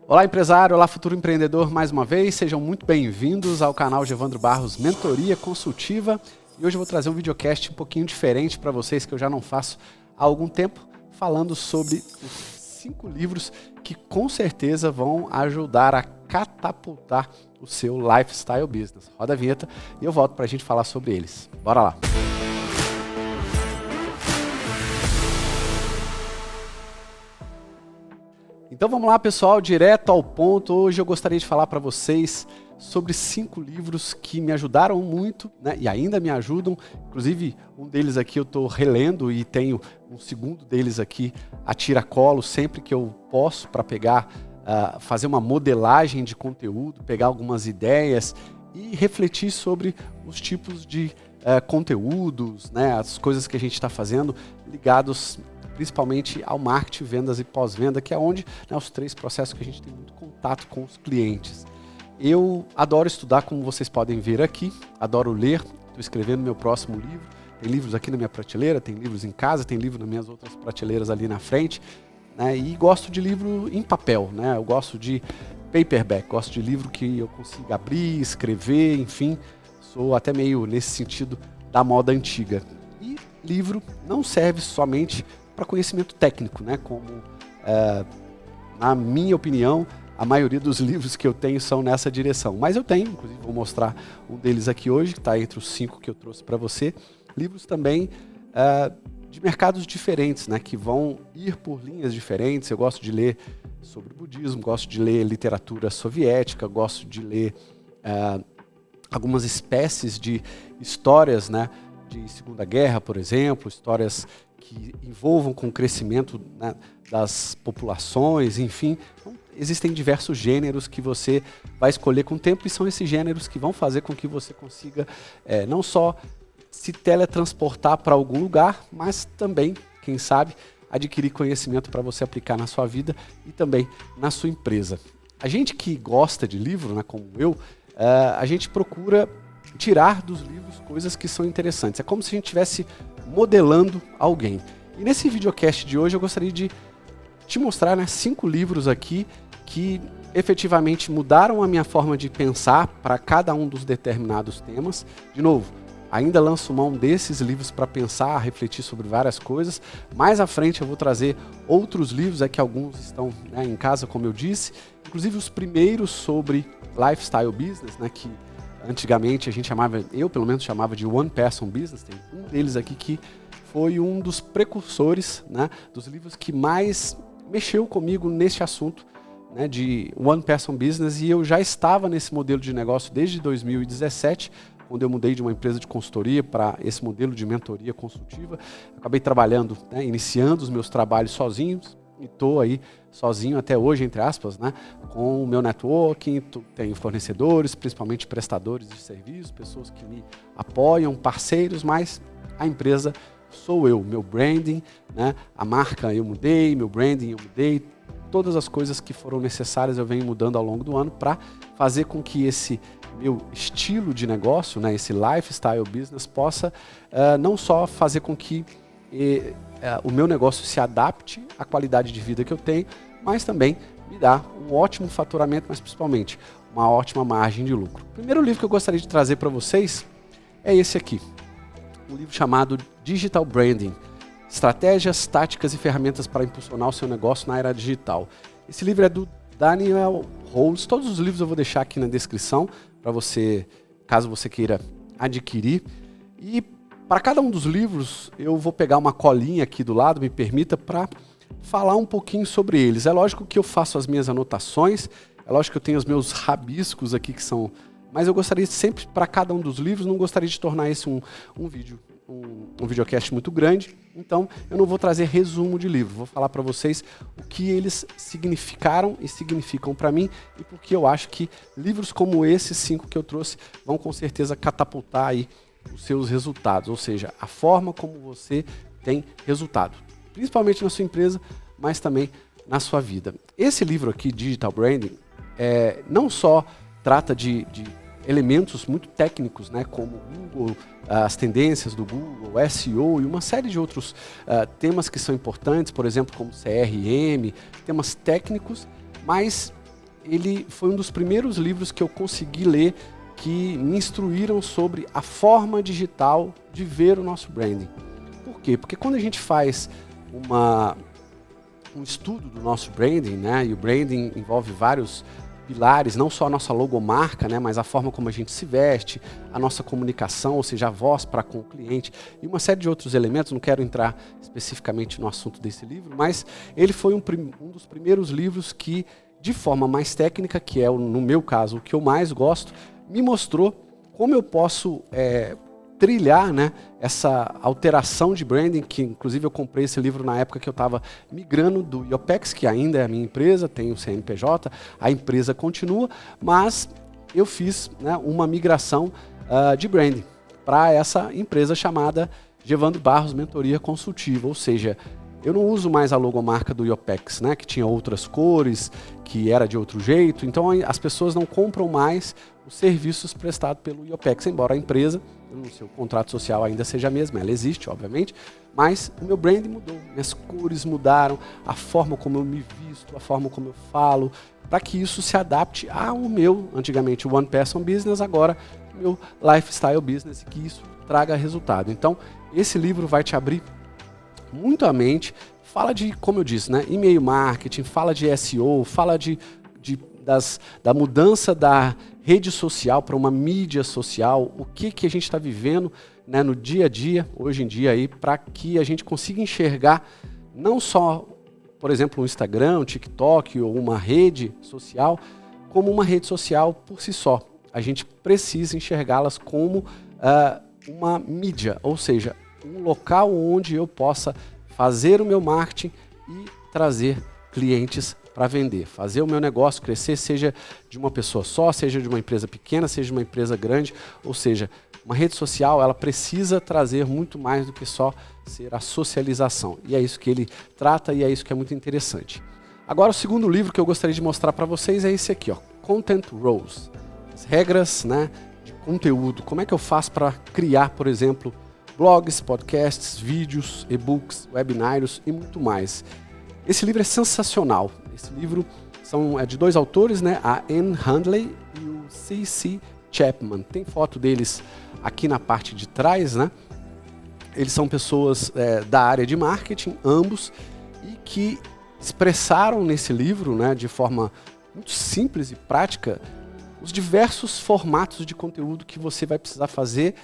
Olá, empresário, olá, futuro empreendedor, mais uma vez, sejam muito bem-vindos ao canal de Evandro Barros Mentoria Consultiva. E hoje eu vou trazer um videocast um pouquinho diferente para vocês, que eu já não faço há algum tempo, falando sobre os 5 livros que com certeza vão ajudar a catapultar o seu lifestyle business. Roda a vinheta e eu volto para a gente falar sobre eles. Bora lá! Então vamos lá, pessoal, direto ao ponto. Hoje eu gostaria de falar para vocês sobre 5 livros que me ajudaram muito, né, e ainda me ajudam. Inclusive, um deles aqui eu estou relendo e tenho um segundo deles aqui a tiracolo sempre que eu posso para pegar, fazer uma modelagem de conteúdo, pegar algumas ideias e refletir sobre os tipos de conteúdos, né, as coisas que a gente está fazendo ligados principalmente ao marketing, vendas e pós-venda, que é onde, né, os 3 processos que a gente tem muito contato com os clientes. Eu adoro estudar, como vocês podem ver aqui, adoro ler, estou escrevendo meu próximo livro, tem livros aqui na minha prateleira, tem livros em casa, tem livro nas minhas outras prateleiras ali na frente, né, e gosto de livro em papel, né, eu gosto de paperback, gosto de livro que eu consiga abrir, escrever, enfim, sou até meio nesse sentido da moda antiga. E livro não serve somente para conhecimento técnico, né? Como, na minha opinião, a maioria dos livros que eu tenho são nessa direção. Mas eu tenho, inclusive vou mostrar um deles aqui hoje, que está entre os 5 que eu trouxe para você. Livros também de mercados diferentes, né? Que vão ir por linhas diferentes. Eu gosto de ler sobre budismo, gosto de ler literatura soviética, gosto de ler algumas espécies de histórias, né? De Segunda Guerra, por exemplo, histórias que envolvam com o crescimento, né, das populações, enfim. Então, existem diversos gêneros que você vai escolher com o tempo e são esses gêneros que vão fazer com que você consiga não só se teletransportar para algum lugar, mas também, quem sabe, adquirir conhecimento para você aplicar na sua vida e também na sua empresa. A gente que gosta de livro, né, como eu, a gente procura tirar dos livros coisas que são interessantes. É como se a gente estivesse modelando alguém. E nesse videocast de hoje eu gostaria de te mostrar, né, 5 livros aqui que efetivamente mudaram a minha forma de pensar para cada um dos determinados temas. De novo, ainda lanço mão desses livros para pensar, refletir sobre várias coisas. Mais à frente eu vou trazer outros livros, que alguns estão, né, em casa, como eu disse. Inclusive os primeiros sobre lifestyle business, né, que antigamente a gente chamava, eu pelo menos chamava de One Person Business. Tem um deles aqui que foi um dos precursores, né, dos livros que mais mexeu comigo neste assunto, né, de One Person Business, e eu já estava nesse modelo de negócio desde 2017, quando eu mudei de uma empresa de consultoria para esse modelo de mentoria consultiva. Acabei trabalhando, né, iniciando os meus trabalhos sozinhos, e estou aí sozinho até hoje, entre aspas, né, com o meu networking. Tenho fornecedores, principalmente prestadores de serviços, pessoas que me apoiam, parceiros, mas a empresa sou eu, meu branding, né, a marca eu mudei, meu branding eu mudei, todas as coisas que foram necessárias eu venho mudando ao longo do ano para fazer com que esse meu estilo de negócio, né, esse lifestyle business possa não só fazer com que o meu negócio se adapte à qualidade de vida que eu tenho, mas também me dá um ótimo faturamento, mas principalmente uma ótima margem de lucro. O primeiro livro que eu gostaria de trazer para vocês é esse aqui, um livro chamado Digital Branding, Estratégias, Táticas e Ferramentas para Impulsionar o Seu Negócio na Era Digital. Esse livro é do Daniel Rose. Todos os livros eu vou deixar aqui na descrição para você, caso você queira adquirir. E para cada um dos livros, eu vou pegar uma colinha aqui do lado, me permita, para falar um pouquinho sobre eles. É lógico que eu faço as minhas anotações, é lógico que eu tenho os meus rabiscos aqui que são... Mas eu gostaria sempre, para cada um dos livros, não gostaria de tornar esse um videocast muito grande, então eu não vou trazer resumo de livro, vou falar para vocês o que eles significaram e significam para mim e porque eu acho que livros como esses 5 que eu trouxe vão com certeza catapultar aí os seus resultados, ou seja, a forma como você tem resultado, principalmente na sua empresa, mas também na sua vida. Esse livro aqui, Digital Branding, não só trata de elementos muito técnicos, né, como Google, as tendências do Google, SEO e uma série de outros temas que são importantes, por exemplo, como CRM, temas técnicos, mas ele foi um dos primeiros livros que eu consegui ler que me instruíram sobre a forma digital de ver o nosso branding. Por quê? Porque quando a gente faz um estudo do nosso branding, né, e o branding envolve vários pilares, não só a nossa logomarca, né, mas a forma como a gente se veste, a nossa comunicação, ou seja, a voz para com o cliente e uma série de outros elementos. Não quero entrar especificamente no assunto desse livro, mas ele foi um dos primeiros livros que, de forma mais técnica, que é, no meu caso, o que eu mais gosto, me mostrou como eu posso trilhar, né, essa alteração de branding, que inclusive eu comprei esse livro na época que eu estava migrando do IOPEX, que ainda é a minha empresa, tem o CNPJ, a empresa continua, mas eu fiz, né, uma migração de branding para essa empresa chamada Gevandro Barros Mentoria Consultiva, ou seja, eu não uso mais a logomarca do IOPEX, né, que tinha outras cores, que era de outro jeito, então as pessoas não compram mais os serviços prestados pelo IOPEX, embora a empresa, no seu contrato social ainda seja a mesma, ela existe, obviamente, mas o meu brand mudou, minhas cores mudaram, a forma como eu me visto, a forma como eu falo, para que isso se adapte ao meu, antigamente, One Person Business, agora o meu Lifestyle Business, e que isso traga resultado. Então, esse livro vai te abrir muito a mente, fala de, como eu disse, né, e-mail marketing, fala de SEO, fala da mudança da rede social para uma mídia social, o que a gente está vivendo, né, no dia a dia, hoje em dia, aí, para que a gente consiga enxergar não só, por exemplo, um Instagram, um TikTok ou uma rede social, como uma rede social por si só. A gente precisa enxergá-las como uma mídia, ou seja, um local onde eu possa fazer o meu marketing e trazer clientes para vender, fazer o meu negócio crescer, seja de uma pessoa só, seja de uma empresa pequena, seja de uma empresa grande, ou seja, uma rede social, ela precisa trazer muito mais do que só ser a socialização. E é isso que ele trata e é isso que é muito interessante. Agora, o segundo livro que eu gostaria de mostrar para vocês é esse aqui, ó, Content Rules. As regras, né, de conteúdo. Como é que eu faço para criar, por exemplo, blogs, podcasts, vídeos, e-books, webinários e muito mais. Esse livro é sensacional. Esse livro é de dois autores, né? A Anne Handley e o C.C. Chapman. Tem foto deles aqui na parte de trás, né? Eles são pessoas da área de marketing, ambos, e que expressaram nesse livro, né, de forma muito simples e prática, os diversos formatos de conteúdo que você vai precisar fazer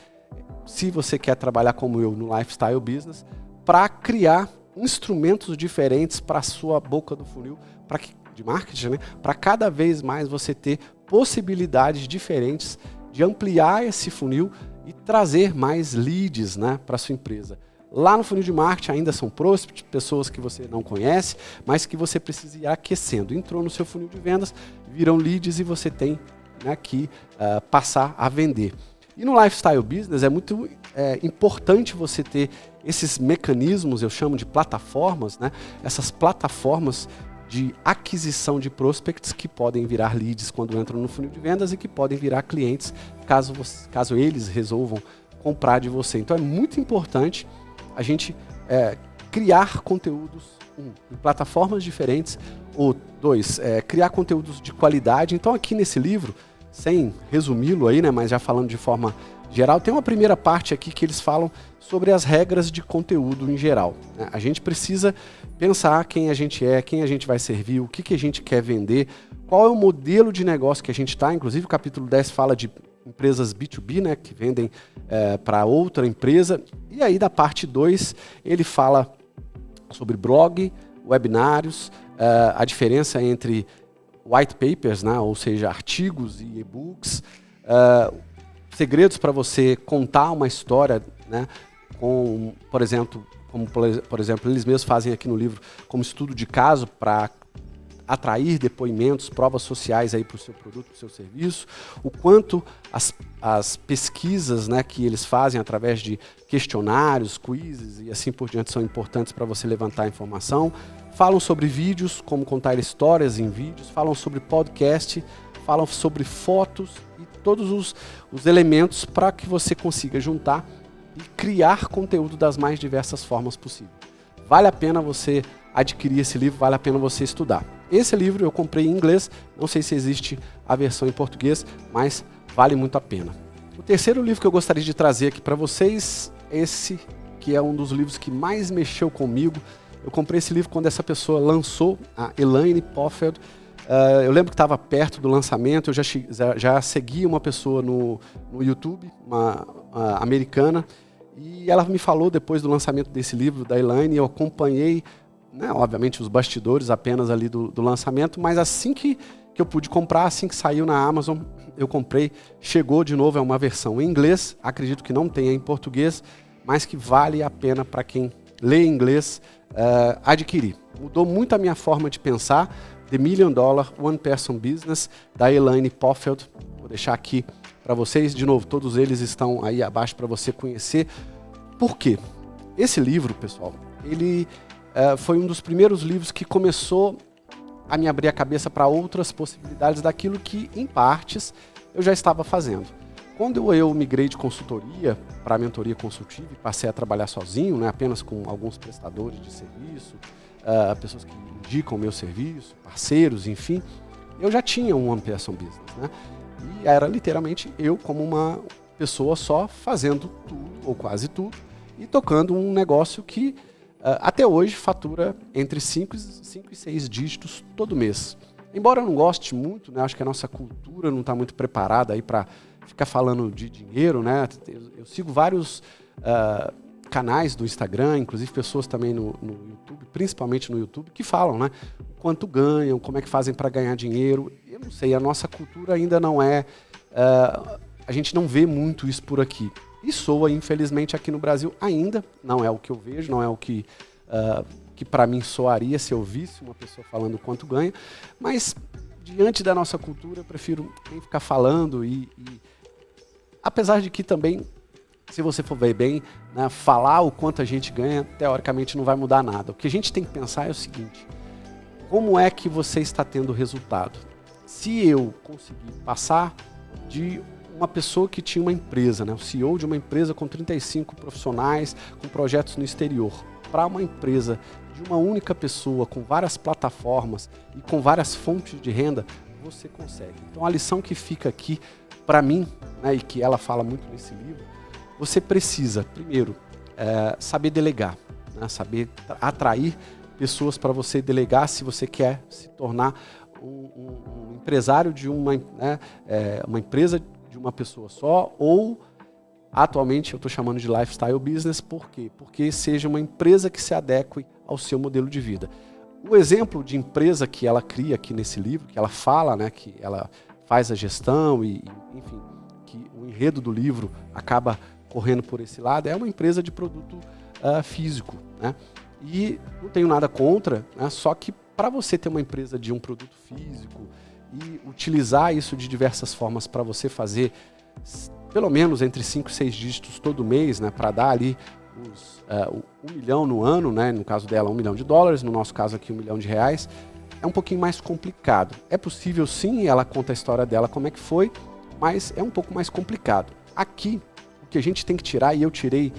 se você quer trabalhar como eu no Lifestyle Business, para criar instrumentos diferentes para a sua boca do funil, de marketing, né? Para cada vez mais você ter possibilidades diferentes de ampliar esse funil e trazer mais leads, né, para a sua empresa. Lá no funil de marketing ainda são prospects, pessoas que você não conhece, mas que você precisa ir aquecendo. Entrou no seu funil de vendas, viram leads e você tem, né, que passar a vender. E no Lifestyle Business é muito importante você ter esses mecanismos, eu chamo de plataformas, né? Essas plataformas de aquisição de prospects que podem virar leads quando entram no funil de vendas e que podem virar clientes caso eles resolvam comprar de você. Então é muito importante a gente criar conteúdos em plataformas diferentes, ou dois, criar conteúdos de qualidade. Então aqui nesse livro, sem resumi-lo aí, né, mas já falando de forma geral, tem uma primeira parte aqui que eles falam sobre as regras de conteúdo em geral, né? A gente precisa pensar quem a gente é, quem a gente vai servir, o que a gente quer vender, qual é o modelo de negócio que a gente está. Inclusive o capítulo 10 fala de empresas B2B, né, que vendem para outra empresa. E aí da parte 2 ele fala sobre blog, webinários, a diferença entre white papers, né, ou seja, artigos e e-books, segredos para você contar uma história, né, com, por exemplo, eles mesmos fazem aqui no livro, como estudo de caso para atrair depoimentos, provas sociais aí para o seu produto, para o seu serviço, o quanto as pesquisas, né, que eles fazem através de questionários, quizzes e assim por diante são importantes para você levantar informação. Falam sobre vídeos, como contar histórias em vídeos, falam sobre podcast, falam sobre fotos e todos os elementos para que você consiga juntar e criar conteúdo das mais diversas formas possíveis. Vale a pena você adquirir esse livro, vale a pena você estudar. Esse livro eu comprei em inglês, não sei se existe a versão em português, mas vale muito a pena. O terceiro livro que eu gostaria de trazer aqui para vocês, esse que é um dos livros que mais mexeu comigo. Eu comprei esse livro quando essa pessoa lançou, a Elaine Poffeld. Eu lembro que estava perto do lançamento, eu já segui uma pessoa no YouTube, uma americana, e ela me falou depois do lançamento desse livro, da Elaine, eu acompanhei, né, obviamente, os bastidores apenas ali do lançamento, mas assim que eu pude comprar, assim que saiu na Amazon, eu comprei, chegou de novo, é uma versão em inglês, acredito que não tenha em português, mas que vale a pena para quem lê inglês adquirir. Mudou muito a minha forma de pensar. The $1 Million One Person Business, da Elaine Poffeld. Vou deixar aqui para vocês. De novo, todos eles estão aí abaixo para você conhecer. Por quê? Esse livro, pessoal, ele foi um dos primeiros livros que começou a me abrir a cabeça para outras possibilidades daquilo que, em partes, eu já estava fazendo. Quando eu migrei de consultoria para mentoria consultiva e passei a trabalhar sozinho, né, apenas com alguns prestadores de serviço, pessoas que indicam o meu serviço, parceiros, enfim, eu já tinha um One Person Business, né? E era literalmente eu como uma pessoa só fazendo tudo, ou quase tudo, e tocando um negócio que até hoje fatura entre 5 e 6 dígitos todo mês. Embora eu não goste muito, né, acho que a nossa cultura não está muito preparada aí para ficar falando de dinheiro, né? Eu sigo vários canais do Instagram, inclusive pessoas também no YouTube, principalmente no YouTube, que falam, né? Quanto ganham, como é que fazem para ganhar dinheiro. Eu não sei, a nossa cultura ainda não é... a gente não vê muito isso por aqui. E soa, infelizmente, aqui no Brasil ainda, não é o que eu vejo, não é o que para mim soaria se eu visse uma pessoa falando quanto ganha, mas diante da nossa cultura eu prefiro nem ficar falando e apesar de que também, se você for ver bem, né, falar o quanto a gente ganha, teoricamente não vai mudar nada. O que a gente tem que pensar é o seguinte: como é que você está tendo resultado? Se eu conseguir passar de uma pessoa que tinha uma empresa, né, o CEO de uma empresa com 35 profissionais, com projetos no exterior, para uma empresa de uma única pessoa, com várias plataformas e com várias fontes de renda, você consegue. Então a lição que fica aqui, para mim, né, e que ela fala muito nesse livro, você precisa, primeiro, saber delegar, né, saber atrair pessoas para você delegar se você quer se tornar um empresário de uma empresa de uma pessoa só, ou atualmente eu estou chamando de lifestyle business. Por quê? Porque seja uma empresa que se adeque ao seu modelo de vida. O exemplo de empresa que ela cria aqui nesse livro, que ela fala, né, que ela faz a gestão e enfim, que o enredo do livro acaba correndo por esse lado, é uma empresa de produto físico, né? E não tenho nada contra, né? Só que para você ter uma empresa de um produto físico e utilizar isso de diversas formas para você fazer pelo menos entre 5 e 6 dígitos todo mês, né, para dar ali os 1 milhão no ano, né, no caso dela $1 milhão, no nosso caso aqui R$1 milhão, é um pouquinho mais complicado. É possível sim, ela conta a história dela, como é que foi, mas é um pouco mais complicado. Aqui, o que a gente tem que tirar, e eu tirei,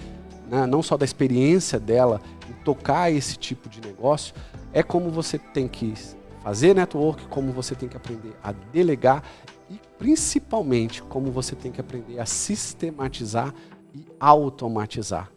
né, não só da experiência dela em tocar esse tipo de negócio, é como você tem que fazer network, como você tem que aprender a delegar e principalmente como você tem que aprender a sistematizar e automatizar.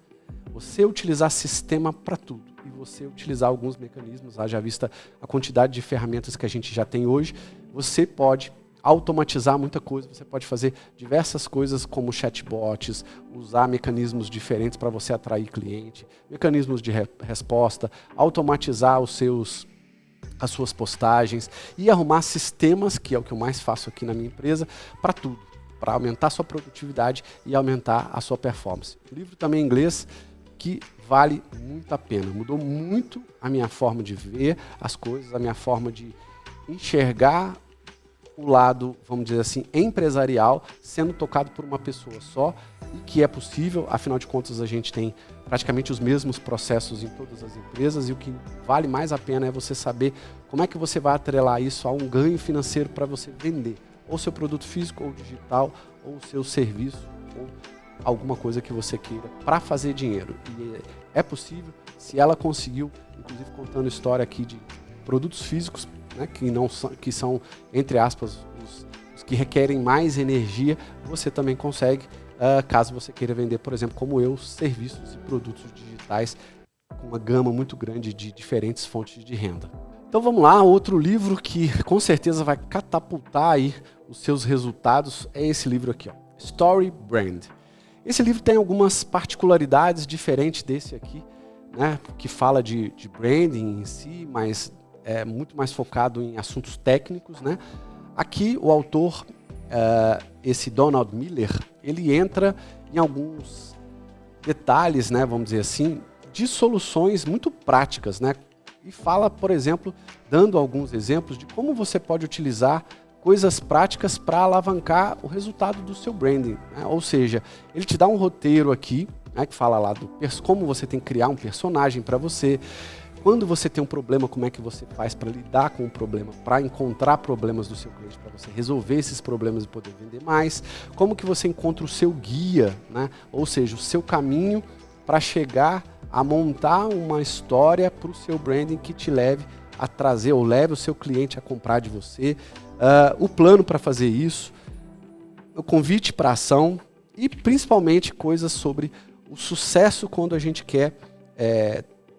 Você utilizar sistema para tudo e você utilizar alguns mecanismos, haja vista a quantidade de ferramentas que a gente já tem hoje, você pode automatizar muita coisa, você pode fazer diversas coisas como chatbots, usar mecanismos diferentes para você atrair cliente, mecanismos de resposta, automatizar as suas postagens e arrumar sistemas, que é o que eu mais faço aqui na minha empresa, para tudo, para aumentar a sua produtividade e aumentar a sua performance. O livro também em inglês, que vale muito a pena, mudou muito a minha forma de ver as coisas, a minha forma de enxergar o lado, vamos dizer assim, empresarial, sendo tocado por uma pessoa só, e que é possível, afinal de contas a gente tem praticamente os mesmos processos em todas as empresas, e o que vale mais a pena é você saber como é que você vai atrelar isso a um ganho financeiro para você vender, ou seu produto físico ou digital, ou seu serviço, ou alguma coisa que você queira para fazer dinheiro. E é possível. Se ela conseguiu, inclusive contando história aqui de produtos físicos, né, que são, entre aspas, os que requerem mais energia, você também consegue, caso você queira vender, por exemplo, como eu, serviços e produtos digitais com uma gama muito grande de diferentes fontes de renda. Então vamos lá, outro livro que com certeza vai catapultar aí os seus resultados é esse livro aqui, ó, Story Brand. Esse livro tem algumas particularidades diferentes desse aqui, né, que fala de branding em si, mas é muito mais focado em assuntos técnicos, né? Aqui o autor, esse Donald Miller, ele entra em alguns detalhes, né, vamos dizer assim, de soluções muito práticas, né? E fala, por exemplo, dando alguns exemplos de como você pode utilizar coisas práticas para alavancar o resultado do seu branding, né? Ou seja, ele te dá um roteiro aqui, né, que fala lá como você tem que criar um personagem para você. Quando você tem um problema, como é que você faz para lidar com o problema, para encontrar problemas do seu cliente, para você resolver esses problemas e poder vender mais. Como que você encontra o seu guia, né? Ou seja, o seu caminho para chegar a montar uma história para o seu branding que te leve a trazer ou leve o seu cliente a comprar de você. O plano para fazer isso, o convite para ação e principalmente coisas sobre o sucesso quando a gente quer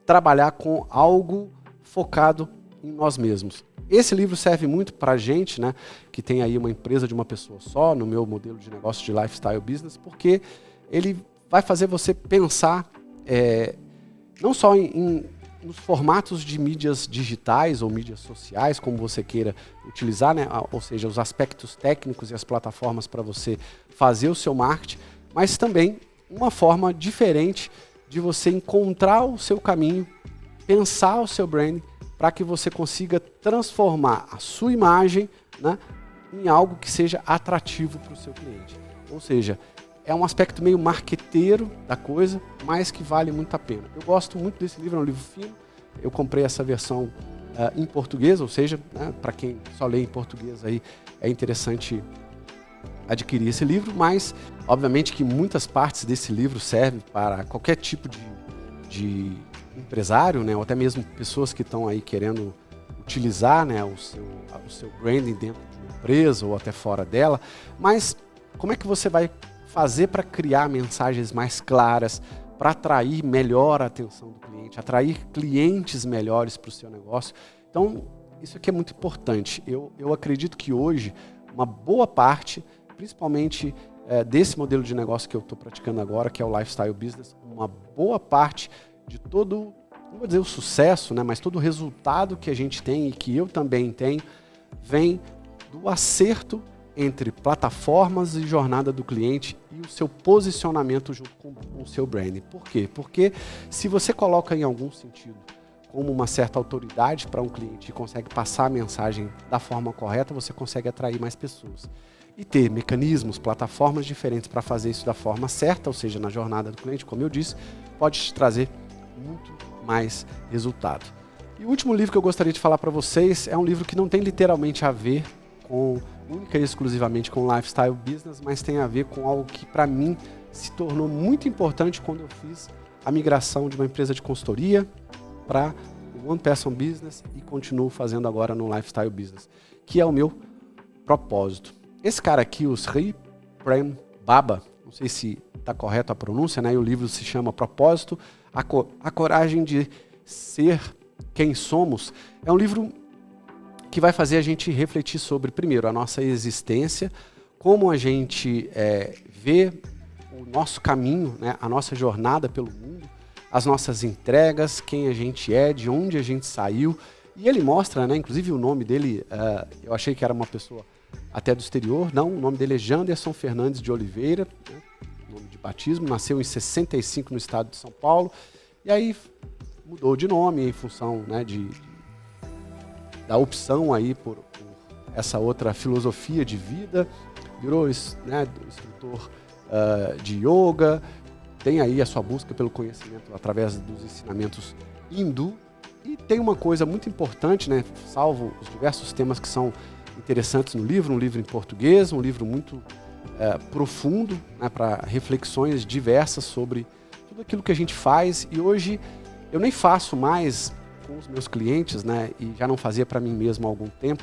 trabalhar com algo focado em nós mesmos. Esse livro serve muito para a gente, né, que tem aí uma empresa de uma pessoa só, no meu modelo de negócio de lifestyle business, porque ele vai fazer você pensar não só nos formatos de mídias digitais ou mídias sociais, como você queira utilizar, né, ou seja, os aspectos técnicos e as plataformas para você fazer o seu marketing, mas também uma forma diferente de você encontrar o seu caminho, pensar o seu branding, para que você consiga transformar a sua imagem, né, em algo que seja atrativo para o seu cliente. Ou seja, é um aspecto meio marqueteiro da coisa, mas que vale muito a pena. Eu gosto muito desse livro, é um livro fino. Eu comprei essa versão em português, ou seja, né, para quem só lê em português aí, é interessante adquirir esse livro, mas obviamente que muitas partes desse livro servem para qualquer tipo de empresário, né, ou até mesmo pessoas que estão aí querendo utilizar, né, o seu branding dentro de uma empresa ou até fora dela. Mas como é que você vai fazer para criar mensagens mais claras, para atrair melhor a atenção do cliente, atrair clientes melhores para o seu negócio? Então, isso aqui é muito importante. Eu acredito que hoje uma boa parte, principalmente desse modelo de negócio que eu estou praticando agora, que é o Lifestyle Business, uma boa parte de todo, não vou dizer o sucesso, né, mas todo o resultado que a gente tem e que eu também tenho, vem do acerto entre plataformas e jornada do cliente e o seu posicionamento junto com o seu branding. Por quê? Porque se você coloca em algum sentido como uma certa autoridade para um cliente e consegue passar a mensagem da forma correta, você consegue atrair mais pessoas. E ter mecanismos, plataformas diferentes para fazer isso da forma certa, ou seja, na jornada do cliente, como eu disse, pode te trazer muito mais resultado. E o último livro que eu gostaria de falar para vocês é um livro que não tem literalmente a ver com única e exclusivamente com lifestyle business, mas tem a ver com algo que para mim se tornou muito importante quando eu fiz a migração de uma empresa de consultoria para o One Person Business e continuo fazendo agora no lifestyle business, que é o meu propósito. Esse cara aqui, o Sri Prem Baba, não sei se está correto a pronúncia, né? E o livro se chama Propósito, a coragem de ser quem somos. É um livro que vai fazer a gente refletir sobre, primeiro, a nossa existência, como a gente vê o nosso caminho, né, a nossa jornada pelo mundo, as nossas entregas, quem a gente é, de onde a gente saiu. E ele mostra, né, inclusive o nome dele, eu achei que era uma pessoa até do exterior, não, o nome dele é Janderson Fernandes de Oliveira, né, nome de batismo, nasceu em 65 no estado de São Paulo, e aí mudou de nome em função, né, da opção aí por essa outra filosofia de vida, virou, né, instrutor de yoga, tem aí a sua busca pelo conhecimento através dos ensinamentos hindu, e tem uma coisa muito importante, né, salvo os diversos temas que são interessantes no livro, um livro em português, um livro muito profundo, né, para reflexões diversas sobre tudo aquilo que a gente faz. E hoje eu nem faço mais com os meus clientes, né, e já não fazia para mim mesmo há algum tempo,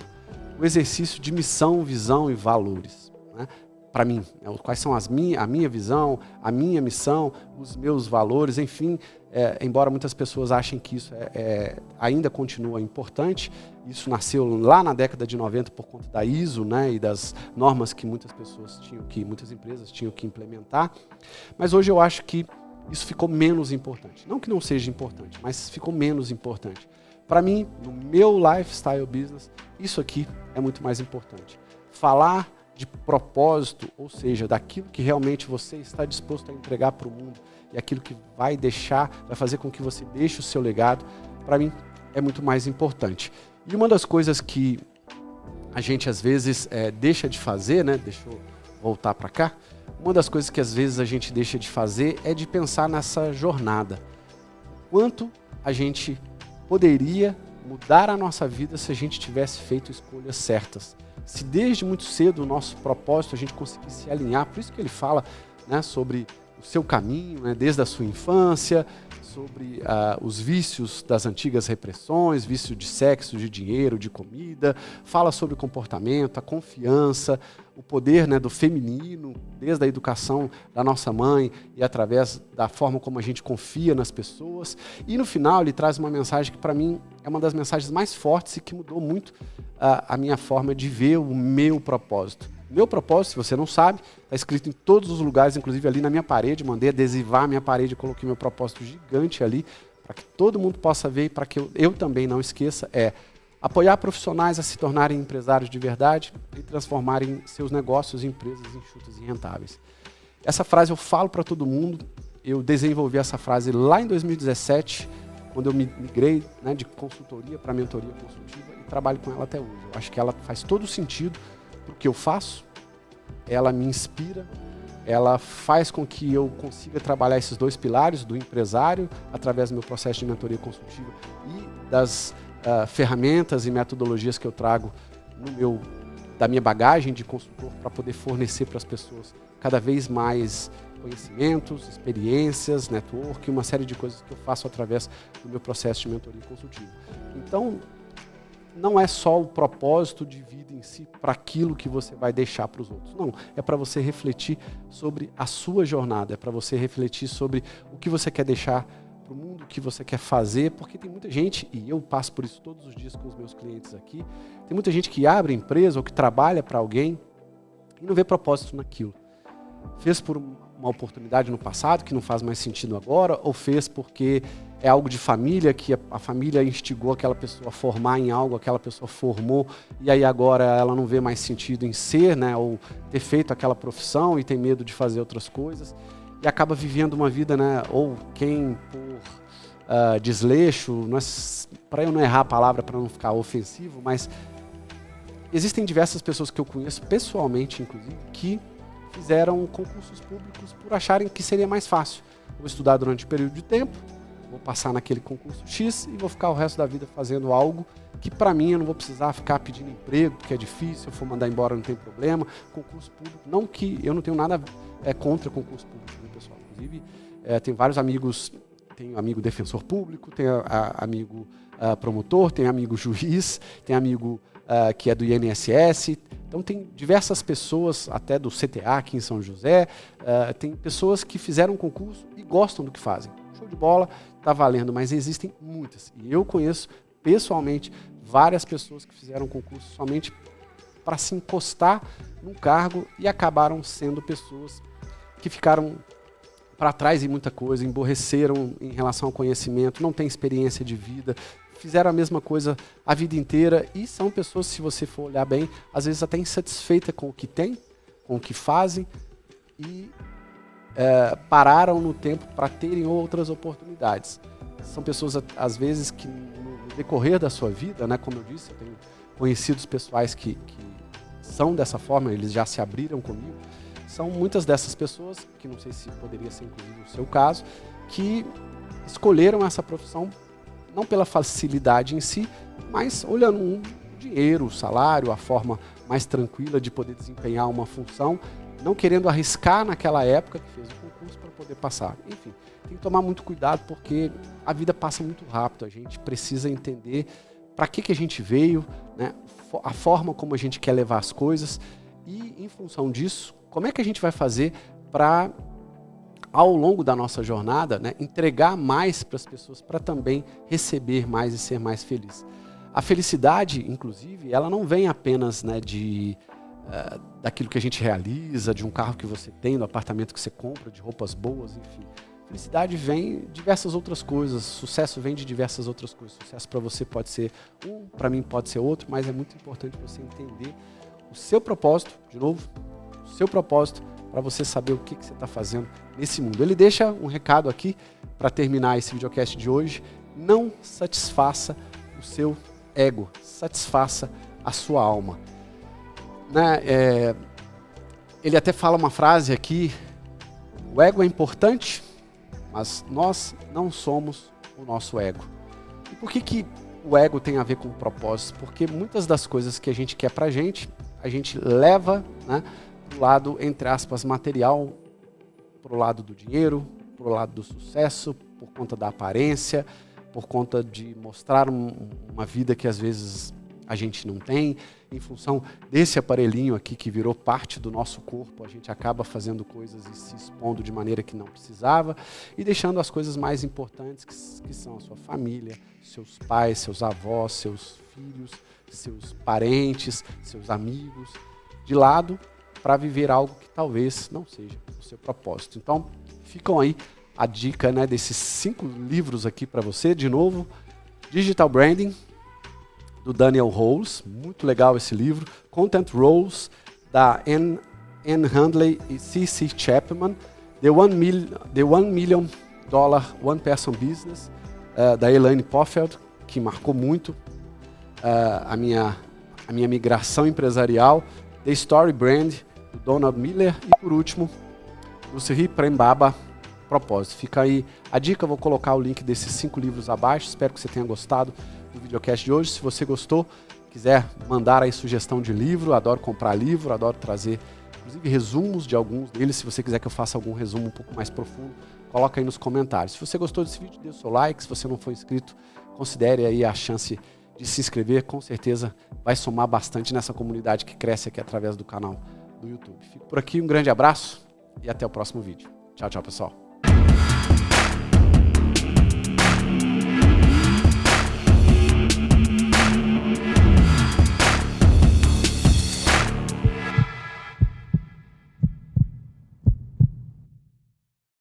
o exercício de missão, visão e valores, né? Para mim, quais são a minha visão, a minha missão, os meus valores, enfim, embora muitas pessoas achem que isso ainda continua importante, isso nasceu lá na década de 90 por conta da ISO, né, e das normas que muitas empresas tinham que implementar, mas hoje eu acho que isso ficou menos importante. Não que não seja importante, mas ficou menos importante. Para mim, no meu lifestyle business, isso aqui é muito mais importante. Falar de propósito, ou seja, daquilo que realmente você está disposto a entregar para o mundo e aquilo que vai fazer com que você deixe o seu legado, para mim é muito mais importante. E uma das coisas que a gente às vezes deixa de fazer, né? Deixa eu voltar para cá. Uma das coisas que às vezes a gente deixa de fazer é de pensar nessa jornada. Quanto a gente poderia mudar a nossa vida se a gente tivesse feito escolhas certas. Se desde muito cedo o nosso propósito a gente conseguisse se alinhar, por isso que ele fala, né, sobre o seu caminho, né, desde a sua infância, sobre os vícios das antigas repressões, vício de sexo, de dinheiro, de comida, fala sobre o comportamento, a confiança, o poder, né, do feminino, desde a educação da nossa mãe e através da forma como a gente confia nas pessoas. E no final ele traz uma mensagem que para mim é uma das mensagens mais fortes e que mudou muito a minha forma de ver o meu propósito. Meu propósito, se você não sabe, está escrito em todos os lugares, inclusive ali na minha parede, mandei adesivar a minha parede, coloquei meu propósito gigante ali, para que todo mundo possa ver e para que eu também não esqueça, apoiar profissionais a se tornarem empresários de verdade e transformarem seus negócios em empresas enxutas e rentáveis. Essa frase eu falo para todo mundo, eu desenvolvi essa frase lá em 2017, quando eu migrei, né, de consultoria para mentoria consultiva e trabalho com ela até hoje. Eu acho que ela faz todo sentido para o que eu faço, ela me inspira, ela faz com que eu consiga trabalhar esses dois pilares do empresário através do meu processo de mentoria consultiva e das ferramentas e metodologias que eu trago da minha bagagem de consultor para poder fornecer para as pessoas cada vez mais conhecimentos, experiências, network, uma série de coisas que eu faço através do meu processo de mentoria consultiva. Então, não é só o propósito de vida em si para aquilo que você vai deixar para os outros. Não, é para você refletir sobre a sua jornada, é para você refletir sobre o que você quer deixar para o mundo, o que você quer fazer, porque tem muita gente, e eu passo por isso todos os dias com os meus clientes aqui, tem muita gente que abre empresa ou que trabalha para alguém e não vê propósito naquilo. Fez por uma oportunidade no passado que não faz mais sentido agora, ou fez porque é algo de família, que a família instigou aquela pessoa a formar em algo, aquela pessoa formou, e aí agora ela não vê mais sentido em ser, né, ou ter feito aquela profissão e tem medo de fazer outras coisas, e acaba vivendo uma vida, né, ou quem por desleixo, para eu não errar a palavra, para não ficar ofensivo, mas existem diversas pessoas que eu conheço pessoalmente, inclusive, que fizeram concursos públicos por acharem que seria mais fácil. Vou estudar durante um período de tempo, vou passar naquele concurso X e vou ficar o resto da vida fazendo algo que para mim eu não vou precisar ficar pedindo emprego, porque é difícil, se eu for mandar embora não tem problema. Concurso público, não que eu não tenho nada contra concurso público, né, pessoal? Inclusive, tem vários amigos, tenho amigo defensor público, tenho amigo promotor, tenho amigo juiz, tenho amigo que é do INSS. Então tem diversas pessoas, até do CTA aqui em São José, tem pessoas que fizeram concurso e gostam do que fazem. Show de bola, tá valendo, mas existem muitas. E eu conheço pessoalmente várias pessoas que fizeram concurso somente para se encostar num cargo e acabaram sendo pessoas que ficaram para trás em muita coisa, emborreceram em relação ao conhecimento, não têm experiência de vida, fizeram a mesma coisa a vida inteira e são pessoas, se você for olhar bem, às vezes até insatisfeitas com o que têm, com o que fazem e pararam no tempo para terem outras oportunidades. São pessoas, às vezes, que no decorrer da sua vida, né, como eu disse, eu tenho conhecidos pessoais que são dessa forma, eles já se abriram comigo, são muitas dessas pessoas, que não sei se poderia ser inclusive o seu caso, que escolheram essa profissão não pela facilidade em si, mas olhando o dinheiro, o salário, a forma mais tranquila de poder desempenhar uma função não querendo arriscar naquela época que fez o concurso para poder passar. Enfim, tem que tomar muito cuidado porque a vida passa muito rápido. A gente precisa entender para que a gente veio, né? A forma como a gente quer levar as coisas e, em função disso, como é que a gente vai fazer para, ao longo da nossa jornada, né, entregar mais para as pessoas, para também receber mais e ser mais feliz. A felicidade, inclusive, ela não vem apenas, né, daquilo que a gente realiza, de um carro que você tem, do apartamento que você compra, de roupas boas, enfim. Felicidade vem de diversas outras coisas, sucesso vem de diversas outras coisas. Sucesso para você pode ser um, para mim pode ser outro, mas é muito importante você entender o seu propósito, de novo, o seu propósito, para você saber o que você está fazendo nesse mundo. Ele deixa um recado aqui para terminar esse videocast de hoje: não satisfaça o seu ego, satisfaça a sua alma. Né? Ele até fala uma frase aqui: o ego é importante, mas nós não somos o nosso ego. E por que o ego tem a ver com o propósito? Porque muitas das coisas que a gente quer pra gente, a gente leva, né, pro lado, entre aspas, material, pro lado do dinheiro, pro lado do sucesso, por conta da aparência, por conta de mostrar uma vida que às vezes a gente não tem. Em função desse aparelhinho aqui que virou parte do nosso corpo, a gente acaba fazendo coisas e se expondo de maneira que não precisava e deixando as coisas mais importantes, que são a sua família, seus pais, seus avós, seus filhos, seus parentes, seus amigos, de lado para viver algo que talvez não seja o seu propósito. Então, ficam aí a dica, né, desses 5 livros aqui para você. De novo, Digital Branding, do Daniel Rowles, muito legal esse livro. Content Roles, da Ann Handley e C.C. Chapman. The $1 Million One Person Business, da Elaine Poffeld, que marcou muito a minha migração empresarial. The Story Brand, do Donald Miller. E por último, do Sri Prembaba, Propósito. Fica aí a dica, eu vou colocar o link desses 5 livros abaixo. Espero que você tenha gostado do videocast de hoje. Se você gostou, quiser mandar aí sugestão de livro, adoro comprar livro, adoro trazer, inclusive, resumos de alguns deles. Se você quiser que eu faça algum resumo um pouco mais profundo, coloca aí nos comentários. Se você gostou desse vídeo, dê o seu like. Se você não for inscrito, considere aí a chance de se inscrever. Com certeza vai somar bastante nessa comunidade que cresce aqui através do canal do YouTube. Fico por aqui, um grande abraço e até o próximo vídeo. Tchau, tchau, pessoal.